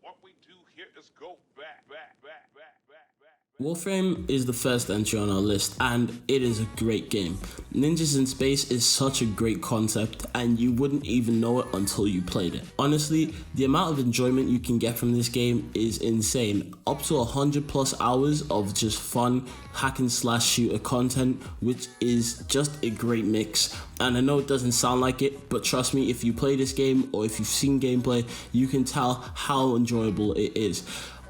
what we do here is go back. Warframe is the first entry on our list, and it is a great game. Ninjas in Space is such a great concept, and you wouldn't even know it until you played it. Honestly, the amount of enjoyment you can get from this game is insane. Up to 100 plus hours of just fun hack and slash shooter content, which is just a great mix. And I know it doesn't sound like it, but trust me, if you play this game or if you've seen gameplay, you can tell how enjoyable it is.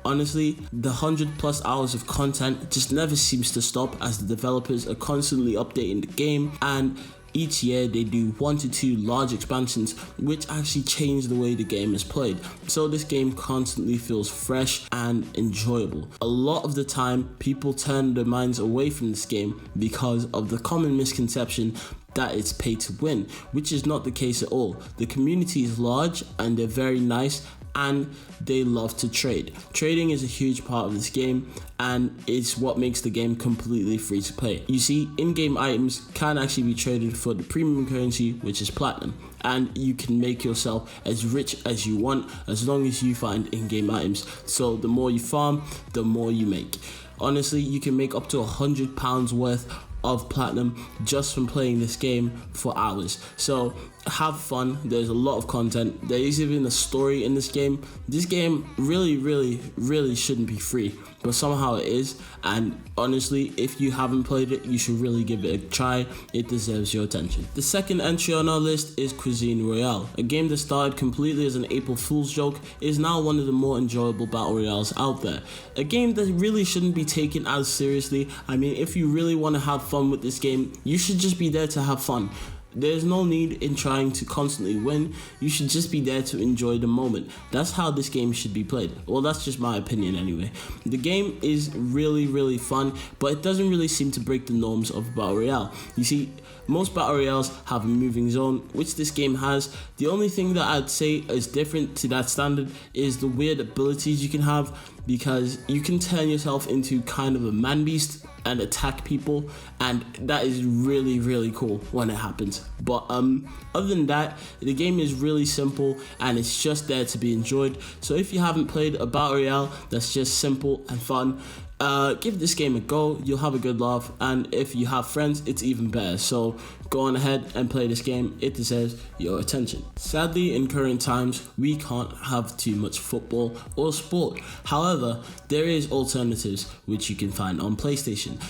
Honestly, the 100 plus hours of content just never seems to stop, as the developers are constantly updating the game, and each year they do 1 to 2 large expansions which actually change the way the game is played. So this game constantly feels fresh and enjoyable. A lot of the time people turn their minds away from this game because of the common misconception that it's pay to win, which is not the case at all. The community is large and they're very nice, and they love to trade. Trading is a huge part of this game, and it's what makes the game completely free to play. You see, in-game items can actually be traded for the premium currency, which is platinum, and you can make yourself as rich as you want as long as you find in-game items. So the more you farm, the more you make. Honestly, you can make up to £100 worth of platinum just from playing this game for hours. So have fun. There's a lot of content. There is even a story in this game. This game really shouldn't be free, but somehow it is. And honestly, if you haven't played it, you should really give it a try. It deserves your attention. The second entry on our list is Cuisine Royale. A game that started completely as an April Fool's joke is now one of the more enjoyable battle royales out there. A game that really shouldn't be taken as seriously. I mean, if you really want to have fun with this game, you should just be there to have fun. There's no need in trying to constantly win. You should just be there to enjoy the moment. That's how this game should be played. Well, that's just my opinion anyway. The game is really fun, but it doesn't really seem to break the norms of Battle Royale. You see, most Battle Royales have a moving zone, which this game has. The only thing that I'd say is different to that standard is the weird abilities you can have, because you can turn yourself into kind of a man beast and attack people, and that is really cool when it happens. But other than that, the game is really simple and it's just there to be enjoyed. So if you haven't played a battle royale that's just simple and fun, give this game a go. You'll have a good laugh, and if you have friends, it's even better. So go on ahead and play this game. It deserves your attention. Sadly, in current times, we can't have too much football or sport. However, there is alternatives which you can find on PlayStation.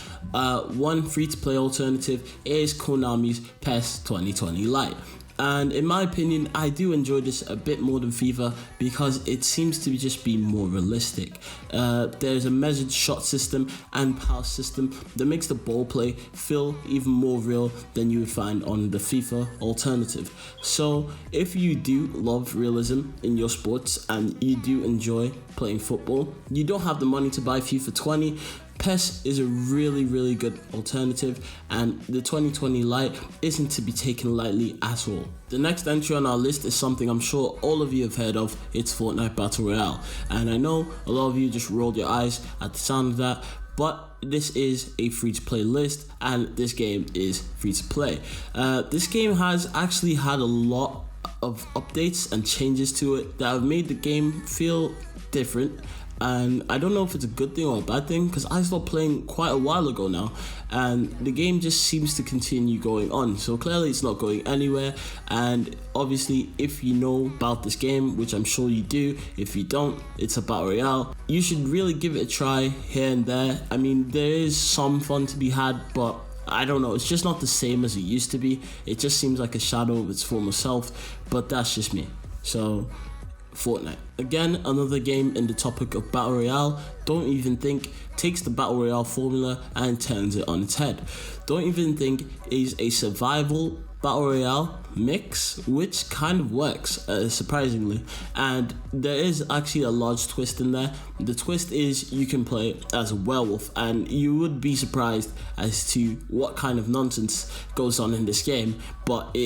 One free-to-play alternative is Konami's PES 2020 Lite. And in my opinion, I do enjoy this a bit more than FIFA because it seems to just be more realistic. There's a measured shot system and pass system that makes the ball play feel even more real than you would find on the FIFA alternative. So if you do love realism in your sports and you do enjoy playing football, you don't have the money to buy FIFA 20, PES is a really good alternative, and the 2020 Lite isn't to be taken lightly at all. The next entry on our list is something I'm sure all of you have heard of. It's Fortnite Battle Royale, and I know a lot of you just rolled your eyes at the sound of that, but this is a free-to-play list, and this game is free-to-play. This game has actually had a lot of updates and changes to it that have made the game feel different. And I don't know if it's a good thing or a bad thing, because I stopped playing quite a while ago now, and the game just seems to continue going on. So clearly it's not going anywhere, and obviously if you know about this game, which I'm sure you do, if you don't, it's a battle royale. You should really give it a try here and there. I mean, there is some fun to be had, but I don't know, it's just not the same as it used to be. It just seems like a shadow of its former self, but that's just me. So Fortnite. Again, another game in the topic of Battle Royale. Don't Even Think takes the Battle Royale formula and turns it on its head. Don't Even Think is a survival Battle Royale mix, which kind of works, surprisingly. And there is actually a large twist in there. The twist is you can play as a werewolf, and you would be surprised as to what kind of nonsense goes on in this game, but it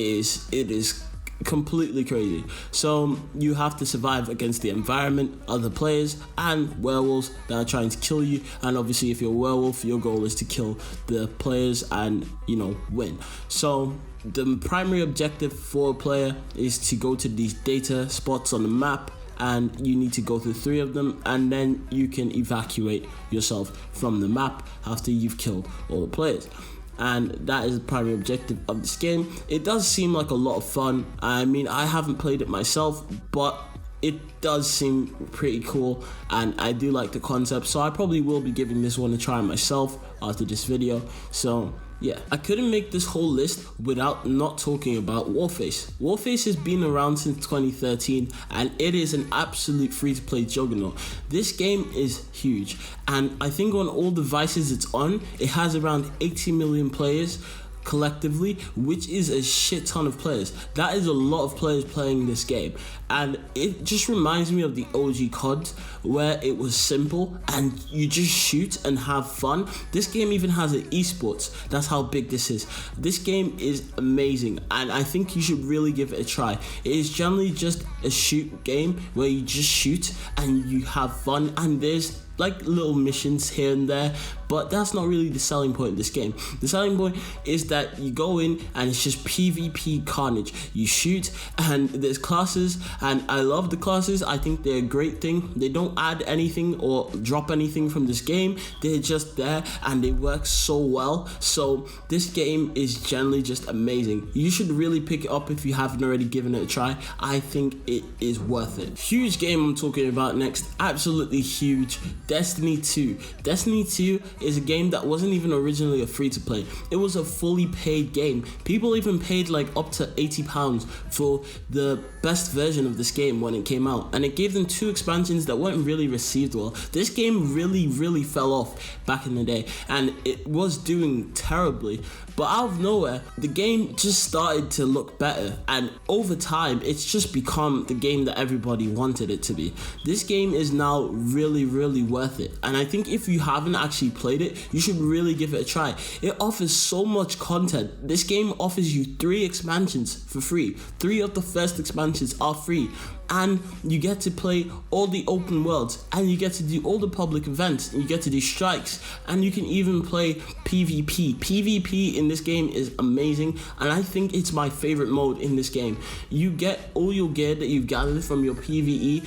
is completely crazy. So you have to survive against the environment, other players, and werewolves that are trying to kill you. And obviously if you're a werewolf, your goal is to kill the players and, win. So the primary objective for a player is to go to these data spots on the map and you need to go through 3 of them, and then you can evacuate yourself from the map after you've killed all the players. And that is the primary objective of this game. It does seem like a lot of fun. I mean, I haven't played it myself, but it does seem pretty cool, and I do like the concept, so I probably will be giving this one a try myself after this video. So yeah, I couldn't make this whole list without not talking about Warface. Warface has been around since 2013, and it is an absolute free-to-play juggernaut. This game is huge, and I think on all devices it's on, it has around 80 million players collectively, which is a shit ton of players. That is a lot of players playing this game, and it just reminds me of the OG COD, where it was simple and you just shoot and have fun. This game even has an esports. That's how big this is. This game is amazing, and I think you should really give it a try. It is generally just a shoot game where you just shoot and you have fun, and there's like little missions here and there, but that's not really the selling point of this game. The selling point is that you go in and it's just PvP carnage. You shoot and there's classes, and I love the classes. I think they're a great thing. They don't add anything or drop anything from this game. They're just there and they work so well. So this game is generally just amazing. You should really pick it up if you haven't already given it a try. I think it is worth it. Huge game I'm talking about next, absolutely huge. Destiny 2. Destiny 2 is a game that wasn't even originally a free-to-play. It was a fully paid game. People even paid like up to £80 for the best version of this game when it came out, and it gave them 2 expansions that weren't really received well. This game really fell off back in the day, and it was doing terribly, but out of nowhere the game just started to look better, and over time it's just become the game that everybody wanted it to be. This game is now really worth it, and I think if you haven't actually played it, you should really give it a try. It offers so much content. This game offers you 3 expansions for free. 3 of the first expansions are free, and you get to play all the open worlds, and you get to do all the public events, and you get to do strikes, and you can even play PvP. PvP in this game is amazing, and I think it's my favorite mode in this game. You get all your gear that you've gathered from your PvE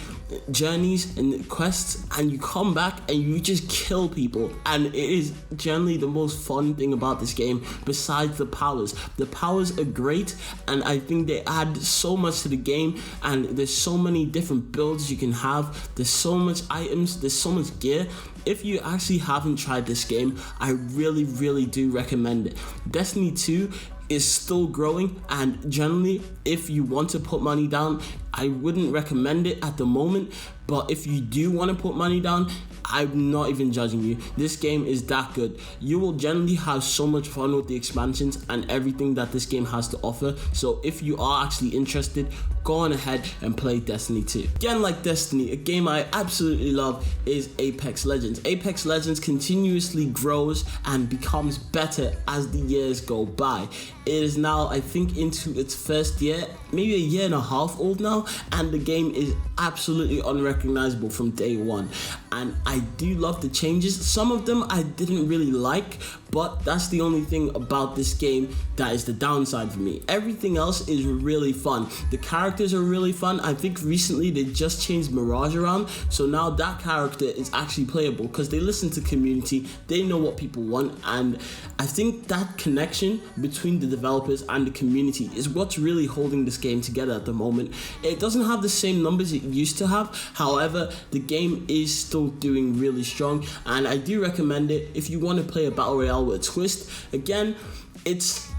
journeys and quests, and you come back and you just kill people, and it is generally the most fun thing about this game besides the powers. The powers are great, and I think they add so much to the game, and there's so many different builds you can have. There's so much items, there's so much gear. If you actually haven't tried this game, I really do recommend it. Destiny 2 is still growing, and generally if you want to put money down, I wouldn't recommend it at the moment, but if you do want to put money down, I'm not even judging you. This game is that good. You will generally have so much fun with the expansions and everything that this game has to offer. So if you are actually interested, go on ahead and play Destiny 2. Again, like Destiny, a game I absolutely love is Apex Legends. Apex Legends continuously grows and becomes better as the years go by. It is now, I think, into its first year, maybe a year and a half old now, and the game is absolutely unrecognizable from day one. And I do love the changes. Some of them I didn't really like, but that's the only thing about this game that is the downside for me. Everything else is really fun. The characters are really fun. I think recently they just changed Mirage around, so now that character is actually playable because they listen to community, they know what people want, and I think that connection between the developers and the community is what's really holding this game together at the moment. It doesn't have the same numbers it used to have, however, the game is still doing really strong, and I do recommend it if you want to play a battle royale with a twist. Again, it's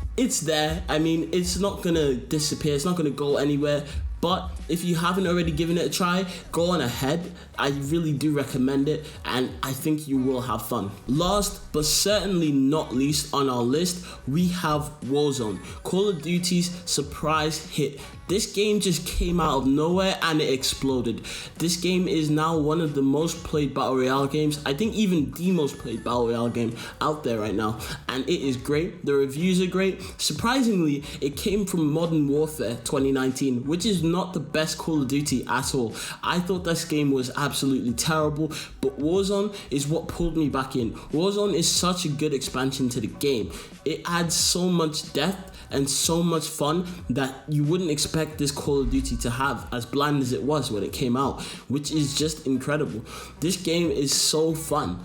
there. I mean, it's not gonna disappear, it's not gonna go anywhere, but if you haven't already given it a try, go on ahead. I really do recommend it, and I think you will have fun. Last but certainly not least on our list, we have Warzone, Call of Duty's surprise hit. This game just came out of nowhere and it exploded. This game is now one of the most played battle royale games. I think even the most played battle royale game out there right now, and it is great. The reviews are great. Surprisingly, it came from Modern Warfare 2019, which is not the best Call of Duty at all. I thought this game was absolutely terrible, but Warzone is what pulled me back in. Warzone is such a good expansion to the game. It adds so much depth and so much fun that you wouldn't expect this Call of Duty to have, as bland as it was when it came out, which is just incredible. This game is so fun.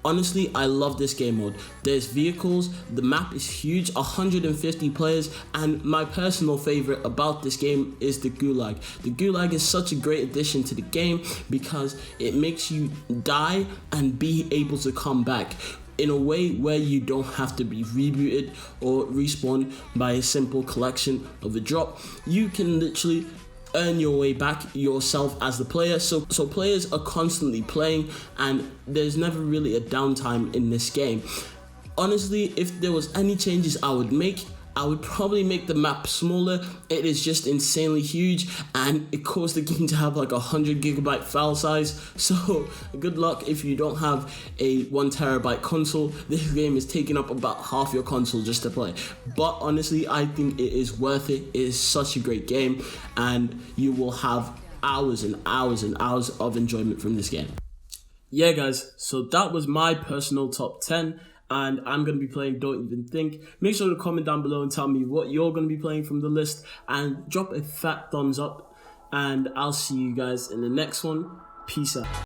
Honestly, I love this game mode. There's vehicles, the map is huge, 150 players, and my personal favorite about this game is the Gulag. The Gulag is such a great addition to the game because it makes you die and be able to come back in a way where you don't have to be rebooted or respawned by a simple collection of a drop. You can literally earn your way back yourself as the player, so players are constantly playing and there's never really a downtime in this game. Honestly, if there was any changes I would make, I would probably make the map smaller. It is just insanely huge and it caused the game to have like 100 gigabyte file size, so good luck if you don't have a 1 terabyte console. This game is taking up about half your console just to play, but honestly I think it is worth it. It is such a great game and you will have hours and hours and hours of enjoyment from this game. Yeah guys, so that was my personal top 10. And I'm going to be playing Don't Even Think. Make sure to comment down below and tell me what you're going to be playing from the list. And drop a fat thumbs up. And I'll see you guys in the next one. Peace out.